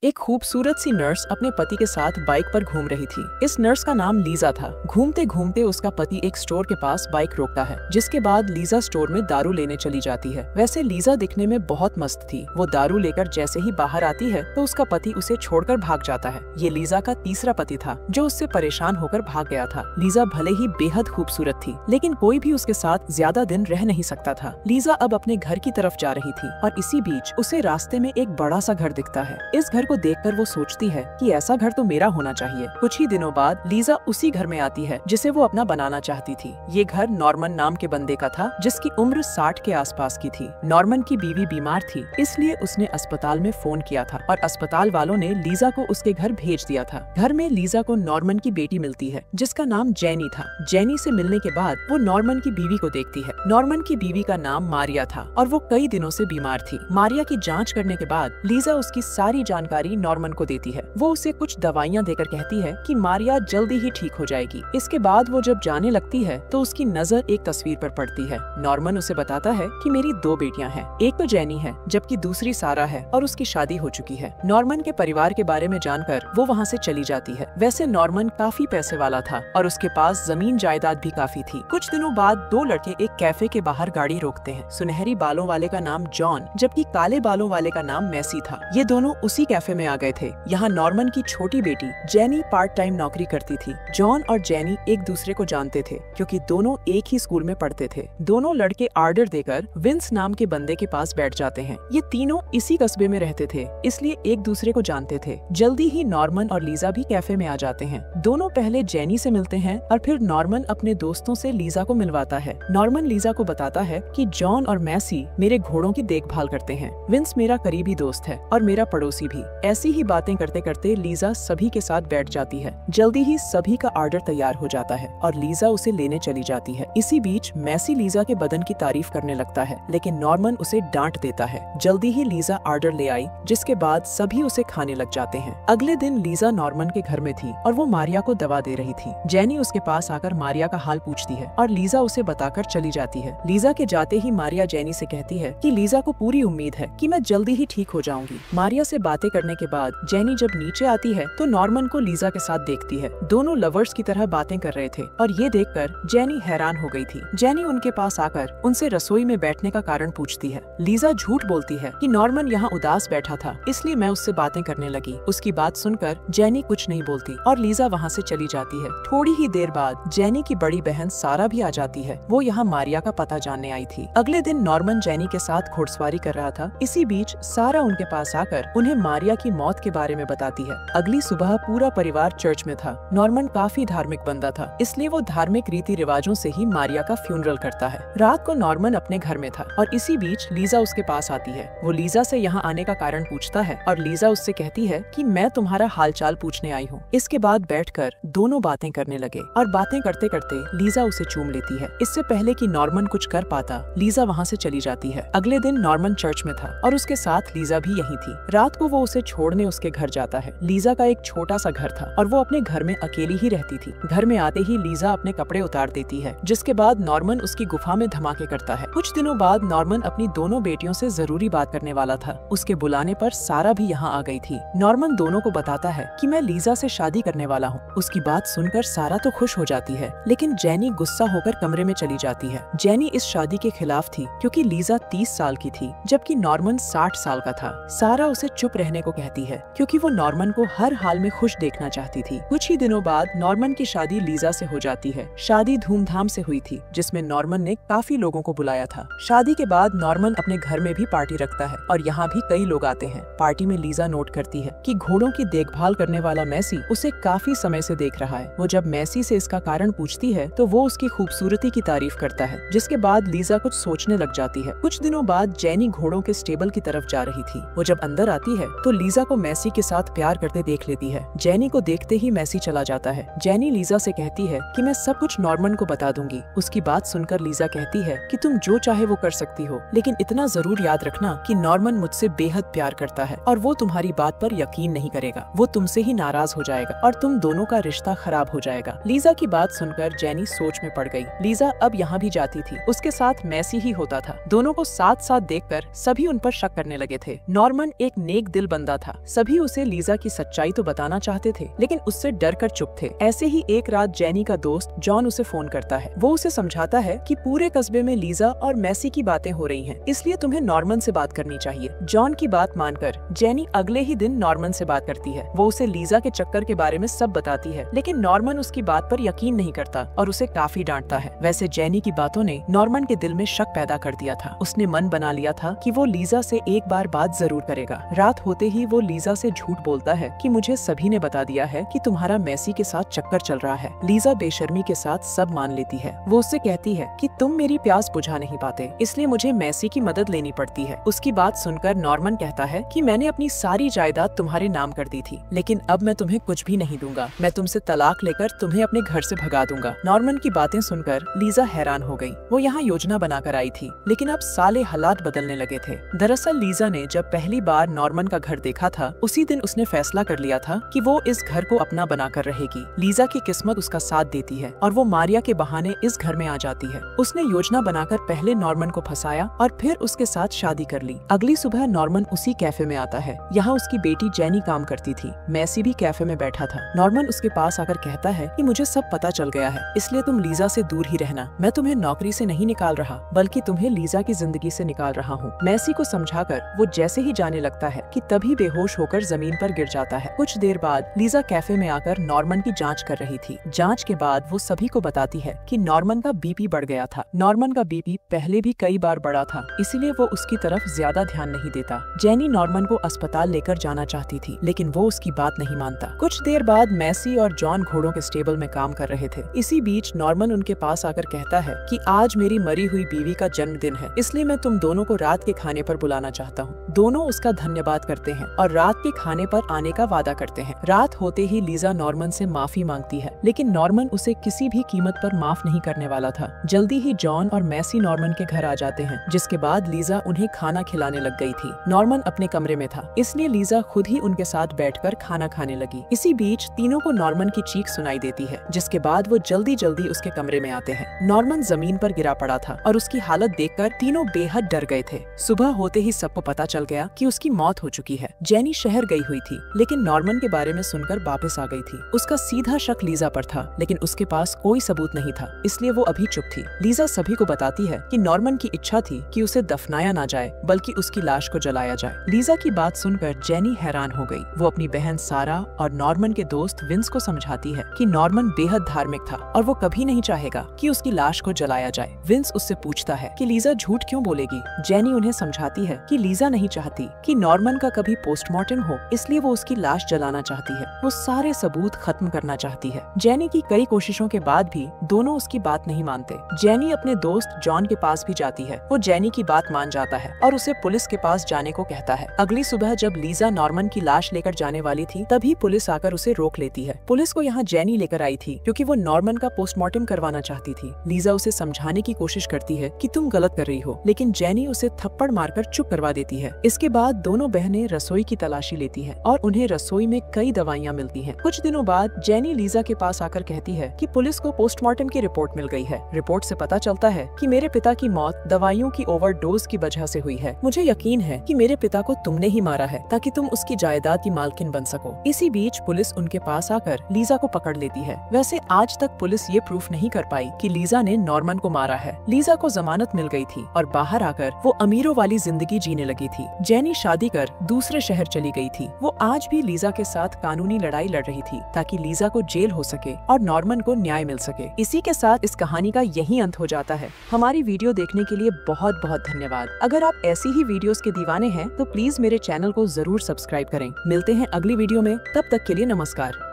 एक खूबसूरत सी नर्स अपने पति के साथ बाइक पर घूम रही थी। इस नर्स का नाम लीजा था। घूमते घूमते उसका पति एक स्टोर के पास बाइक रोकता है, जिसके बाद लीजा स्टोर में दारू लेने चली जाती है। वैसे लीजा दिखने में बहुत मस्त थी। वो दारू लेकर जैसे ही बाहर आती है तो उसका पति उसे छोड़कर भाग जाता है। ये लीजा का तीसरा पति था, जो उससे परेशान होकर भाग गया था। लीजा भले ही बेहद खूबसूरत थी, लेकिन कोई भी उसके साथ ज्यादा दिन रह नहीं सकता था। लीजा अब अपने घर की तरफ जा रही थी और इसी बीच उसे रास्ते में एक बड़ा सा घर दिखता है। इस घर को देखकर वो सोचती है कि ऐसा घर तो मेरा होना चाहिए। कुछ ही दिनों बाद लीजा उसी घर में आती है जिसे वो अपना बनाना चाहती थी। ये घर नॉर्मन नाम के बंदे का था, जिसकी उम्र 60 के आसपास की थी। नॉर्मन की बीवी बीमार थी, इसलिए उसने अस्पताल में फोन किया था और अस्पताल वालों ने लीजा को उसके घर भेज दिया था। घर में लीजा को नॉर्मन की बेटी मिलती है, जिसका नाम जेनी था। जेनी से मिलने के बाद वो नॉर्मन की बीवी को देखती है। नॉर्मन की बीवी का नाम मारिया था और वो कई दिनों से बीमार थी। मारिया की जांच करने के बाद लीजा उसकी सारी जानकारी नॉर्मन को देती है। वो उसे कुछ दवाइयाँ देकर कहती है कि मारिया जल्दी ही ठीक हो जाएगी। इसके बाद वो जब जाने लगती है तो उसकी नजर एक तस्वीर पर पड़ती है। नॉर्मन उसे बताता है कि मेरी 2 बेटियां हैं, एक तो जेनी है जबकि दूसरी सारा है और उसकी शादी हो चुकी है। नॉर्मन के परिवार के बारे में जानकर वो वहाँ से चली जाती है। वैसे नॉर्मन काफी पैसे वाला था और उसके पास जमीन जायदाद भी काफी थी। कुछ दिनों बाद 2 लड़के एक कैफे के बाहर गाड़ी रोकते हैं। सुनहरी बालों वाले का नाम जॉन जबकि काले बालों वाले का नाम मैसी था। ये दोनों उसी कैफे में आ गए थे। यहाँ नॉर्मन की छोटी बेटी जेनी पार्ट टाइम नौकरी करती थी। जॉन और जेनी एक दूसरे को जानते थे क्योंकि दोनों एक ही स्कूल में पढ़ते थे। दोनों लड़के आर्डर देकर विंस नाम के बंदे के पास बैठ जाते हैं। ये तीनों इसी कस्बे में रहते थे, इसलिए एक दूसरे को जानते थे। जल्दी ही नॉर्मन और लीजा भी कैफे में आ जाते हैं। दोनों पहले जेनी से मिलते हैं और फिर नॉर्मन अपने दोस्तों से लीजा को मिलवाता है। नॉर्मन लीजा को बताता है कि जॉन और मैसी मेरे घोड़ों की देखभाल करते हैं। विंस मेरा करीबी दोस्त है और मेरा पड़ोसी भी। ऐसी ही बातें करते करते लीजा सभी के साथ बैठ जाती है। जल्दी ही सभी का ऑर्डर तैयार हो जाता है और लीजा उसे लेने चली जाती है। इसी बीच मैसी लीजा के बदन की तारीफ करने लगता है, लेकिन नॉर्मन उसे डांट देता है। जल्दी ही लीजा ऑर्डर ले आई, जिसके बाद सभी उसे खाने लग जाते हैं। अगले दिन लीजा नॉर्मन के घर में थी और वो मारिया को दवा दे रही थी। जेनी उसके पास आकर मारिया का हाल पूछती है और लीजा उसे बताकर चली जाती है। लीजा के जाते ही मारिया जेनी से कहती है कि लीजा को पूरी उम्मीद है कि मैं जल्दी ही ठीक हो जाऊंगी। मारिया से बातें करने के बाद जेनी जब नीचे आती है तो नॉर्मन को लीजा के साथ देखती है। दोनों लवर्स की तरह बातें कर रहे थे और ये देखकर जेनी हैरान हो गई थी। जेनी उनके पास आकर उनसे रसोई में बैठने का कारण पूछती है। लीजा झूठ बोलती है कि नॉर्मन यहाँ उदास बैठा था, इसलिए मैं उससे बातें करने लगी। उसकी बात सुनकर जेनी कुछ नहीं बोलती और लीजा वहाँ से चली जाती है। थोड़ी ही देर बाद जेनी की बड़ी बहन सारा भी आ जाती है। वो यहाँ मारिया का पता जानने आई थी। अगले दिन नॉर्मन जेनी के साथ घुड़सवारी कर रहा था। इसी बीच सारा उनके पास आकर उन्हें मारिया की मौत के बारे में बताती है। अगली सुबह पूरा परिवार चर्च में था। नॉर्मन काफी धार्मिक बंदा था, इसलिए वो धार्मिक रीति रिवाजों से ही मारिया का फ्यूनरल करता है। रात को नॉर्मन अपने घर में था और इसी बीच लीजा उसके पास आती है। वो लीजा से यहाँ आने का कारण पूछता है और लीजा उससे कहती है कि मैं तुम्हारा हालचाल पूछने आई हूँ। इसके बाद बैठकर दोनों बातें करने लगे और बातें करते करते लीजा उसे चूम लेती है। इससे पहले कि नॉर्मन कुछ कर पाता, लीजा वहाँ से चली जाती है। अगले दिन नॉर्मन चर्च में था और उसके साथ लीजा भी यही थी। रात को वो उसे छोड़ने उसके घर जाता है। लीजा का एक छोटा सा घर था और वो अपने घर में अकेली ही रहती थी। घर में आते ही लीजा अपने कपड़े उतार देती है, जिसके बाद नॉर्मन उसकी गुफा में धमाके करता है। कुछ दिनों बाद नॉर्मन अपनी दोनों बेटियों से जरूरी बात करने वाला था। उसके बुलाने पर सारा भी यहाँ आ गई थी। नॉर्मन दोनों को बताता है कि मैं लीजा से शादी करने वाला हूँ। उसकी बात सुनकर सारा तो खुश हो जाती है, लेकिन जेनी गुस्सा होकर कमरे में चली जाती है। जेनी इस शादी के खिलाफ थी क्योंकि लीजा 30 साल की थी जबकि नॉर्मन 60 साल का था। सारा उसे चुप रहने को कहती है क्योंकि वो नॉर्मन को हर हाल में खुश देखना चाहती थी। कुछ ही दिनों बाद नॉर्मन की शादी लीजा से हो जाती है। शादी धूमधाम से हुई थी, जिसमें नॉर्मन ने काफी लोगों को बुलाया था। शादी के बाद नॉर्मन अपने घर में भी पार्टी रखता है और यहाँ भी कई लोग आते हैं। पार्टी में लीजा नोट करती है कि घोड़ों की देखभाल करने वाला मैसी उसे काफी समय से देख रहा है। वो जब मैसी से इसका कारण पूछती है तो वो उसकी खूबसूरती की तारीफ करता है, जिसके बाद लीजा कुछ सोचने लग जाती है। कुछ दिनों बाद जेनी घोड़ों के स्टेबल की तरफ जा रही थी। वो जब अंदर आती है तो लीजा को मैसी के साथ प्यार करते देख लेती है। जेनी को देखते ही मैसी चला जाता है। जेनी लीजा से कहती है कि मैं सब कुछ नॉर्मन को बता दूंगी। उसकी बात सुनकर लीजा कहती है कि तुम जो चाहे वो कर सकती हो, लेकिन इतना जरूर याद रखना कि नॉर्मन मुझसे बेहद प्यार करता है और वो तुम्हारी बात पर यकीन नहीं करेगा। वो तुमसे ही नाराज हो जाएगा और तुम दोनों का रिश्ता खराब हो जाएगा। लीजा की बात सुनकर जेनी सोच में पड़ गई। लीजा अब यहाँ भी जाती थी। उसके साथ मैसी ही होता था। दोनों को साथ साथ देखकर सभी उन पर शक करने लगे थे। नॉर्मन एक नेक दिल बंदा था। सभी उसे लीजा की सच्चाई तो बताना चाहते थे, लेकिन उससे डर कर चुप थे। ऐसे ही एक रात जेनी का दोस्त जॉन उसे फोन करता है। वो उसे समझाता है कि पूरे कस्बे में लीजा और मैसी की बातें हो रही हैं, इसलिए तुम्हें नॉर्मन से बात करनी चाहिए। जॉन की बात मानकर जेनी अगले ही दिन नॉर्मन से बात करती है। वो उसे लीजा के चक्कर के बारे में सब बताती है, लेकिन नॉर्मन उसकी बात पर यकीन नहीं करता और उसे काफी डांटता है। वैसे जेनी की बातों ने नॉर्मन के दिल में शक पैदा कर दिया था। उसने मन बना लिया था कि वो लीजा से एक बार बात जरूर करेगा। रात होते ही वो लीजा से झूठ बोलता है कि मुझे सभी ने बता दिया है कि तुम्हारा मैसी के साथ चक्कर चल रहा है। लीजा बेशर्मी के साथ सब मान लेती है। वो उससे कहती है कि तुम मेरी प्यास बुझा नहीं पाते, इसलिए मुझे मैसी की मदद लेनी पड़ती है। उसकी बात सुनकर नॉर्मन कहता है कि मैंने अपनी सारी जायदाद तुम्हारे नाम कर दी थी, लेकिन अब मैं तुम्हें कुछ भी नहीं दूंगा। मैं तुमसे तलाक लेकर तुम्हें अपने घर से भगा दूंगा। नॉर्मन की बातें सुनकर लीजा हैरान हो गई। वो यहाँ योजना बनाकर आई थी, लेकिन अब साले हालात बदलने लगे थे। दरअसल लीजा ने जब पहली बार नॉर्मन का घर देखा था, उसी दिन उसने फैसला कर लिया था कि वो इस घर को अपना बनाकर रहेगी। लीजा की किस्मत उसका साथ देती है और वो मारिया के बहाने इस घर में आ जाती है। उसने योजना बनाकर पहले नॉर्मन को फंसाया और फिर उसके साथ शादी कर ली। अगली सुबह नॉर्मन उसी कैफे में आता है। यहाँ उसकी बेटी जेनी काम करती थी। मैसी भी कैफे में बैठा था। नॉर्मन उसके पास आकर कहता है कि मुझे सब पता चल गया है, इसलिए तुम लीजा से दूर ही रहना। मैं तुम्हें नौकरी से नहीं निकाल रहा, बल्कि तुम्हें लीजा की जिंदगी से निकाल रहा हूँ। मैसी को समझाकर वो जैसे ही जाने लगता है कि तभी बेहोश होकर जमीन पर गिर जाता है। कुछ देर बाद लीजा कैफे में आकर नॉर्मन की जांच कर रही थी। जांच के बाद वो सभी को बताती है कि नॉर्मन का बीपी बढ़ गया था। नॉर्मन का बीपी पहले भी कई बार बढ़ा था, इसीलिए वो उसकी तरफ ज्यादा ध्यान नहीं देता। जेनी नॉर्मन को अस्पताल लेकर जाना चाहती थी, लेकिन वो उसकी बात नहीं मानता। कुछ देर बाद मैसी और जॉन घोड़ों के स्टेबल में काम कर रहे थे। इसी बीच नॉर्मन उनके पास आकर कहता है कि आज मेरी मरी हुई बीवी का जन्मदिन है, इसलिए मैं तुम दोनों को रात के खाने पर बुलाना चाहता हूँ। दोनों उसका धन्यवाद करते हैं और रात के खाने पर आने का वादा करते हैं। रात होते ही लीजा नॉर्मन से माफी मांगती है, लेकिन नॉर्मन उसे किसी भी कीमत पर माफ नहीं करने वाला था। जल्दी ही जॉन और मैसी नॉर्मन के घर आ जाते हैं, जिसके बाद लीजा उन्हें खाना खिलाने लग गई थी। नॉर्मन अपने कमरे में था, इसलिए लीजा खुद ही उनके साथ बैठकर खाना खाने लगी। इसी बीच तीनों को नॉर्मन की चीख सुनाई देती है, जिसके बाद वो जल्दी जल्दी उसके कमरे में आते हैं। नॉर्मन जमीन पर गिरा पड़ा था और उसकी हालत देखकर तीनों बेहद डर गए थे। सुबह होते ही सबको पता चल गया कि उसकी मौत हो चुकी है। जेनी शहर गई हुई थी, लेकिन नॉर्मन के बारे में सुनकर वापस आ गई थी। उसका सीधा शक लीजा पर था, लेकिन उसके पास कोई सबूत नहीं था, इसलिए वो अभी चुप थी। लीजा सभी को बताती है कि नॉर्मन की इच्छा थी कि उसे दफनाया ना जाए, बल्कि उसकी लाश को जलाया जाए। लीजा की बात सुनकर जेनी हैरान हो गई। वो अपनी बहन सारा और नॉर्मन के दोस्त विंस को समझाती है कि नॉर्मन बेहद धार्मिक था और वो कभी नहीं चाहेगा कि उसकी लाश को जलाया जाए। विंस उससे पूछता है कि लीजा झूठ क्यों बोलेगी। जेनी उन्हें समझाती है कि लीजा नहीं चाहती कि नॉर्मन का कभी पोस्टमार्टम हो, इसलिए वो उसकी लाश जलाना चाहती है। वो सारे सबूत खत्म करना चाहती है। जेनी की कई कोशिशों के बाद भी दोनों उसकी बात नहीं मानते। जेनी अपने दोस्त जॉन के पास भी जाती है। वो जेनी की बात मान जाता है और उसे पुलिस के पास जाने को कहता है। अगली सुबह जब लीजा नॉर्मन की लाश लेकर जाने वाली थी, तभी पुलिस आकर उसे रोक लेती है। पुलिस को यहाँ जेनी लेकर आई थी क्योंकि वो नॉर्मन का पोस्टमार्टम करवाना चाहती थी। लीजा उसे समझाने की कोशिश करती है कि तुम गलत कर रही हो, लेकिन जेनी उसे थप्पड़ मारकर चुप करवा देती है। इसके बाद दोनों बहनें रसोई की तलाशी लेती है और उन्हें रसोई में कई दवाइयाँ मिलती हैं। कुछ दिनों बाद जेनी लीजा के पास आकर कहती है कि पुलिस को पोस्टमार्टम की रिपोर्ट मिल गई है। रिपोर्ट से पता चलता है कि मेरे पिता की मौत दवाइयों की ओवरडोज की वजह से हुई है। मुझे यकीन है कि मेरे पिता को तुमने ही मारा है ताकि तुम उसकी जायदाद की मालकिन बन सको। इसी बीच पुलिस उनके पास आकर लीजा को पकड़ लेती है। वैसे आज तक पुलिस ये प्रूफ नहीं कर पाई कि लीजा ने नॉर्मन को मारा है। लीजा को जमानत मिल गई थी और बाहर आकर वो अमीरों वाली जिंदगी जीने लगी थी। जेनी शादी कर दूसरे शहर चली गई थी। वो आज भी लीजा के साथ कानूनी लड़ाई लड़ रही थी ताकि लीजा को जेल हो सके और नॉर्मन को न्याय मिल सके। इसी के साथ इस कहानी का यही अंत हो जाता है। हमारी वीडियो देखने के लिए बहुत बहुत धन्यवाद। अगर आप ऐसी ही वीडियोस के दीवाने हैं तो प्लीज मेरे चैनल को जरूर सब्सक्राइब करें। मिलते हैं अगली वीडियो में, तब तक के लिए नमस्कार।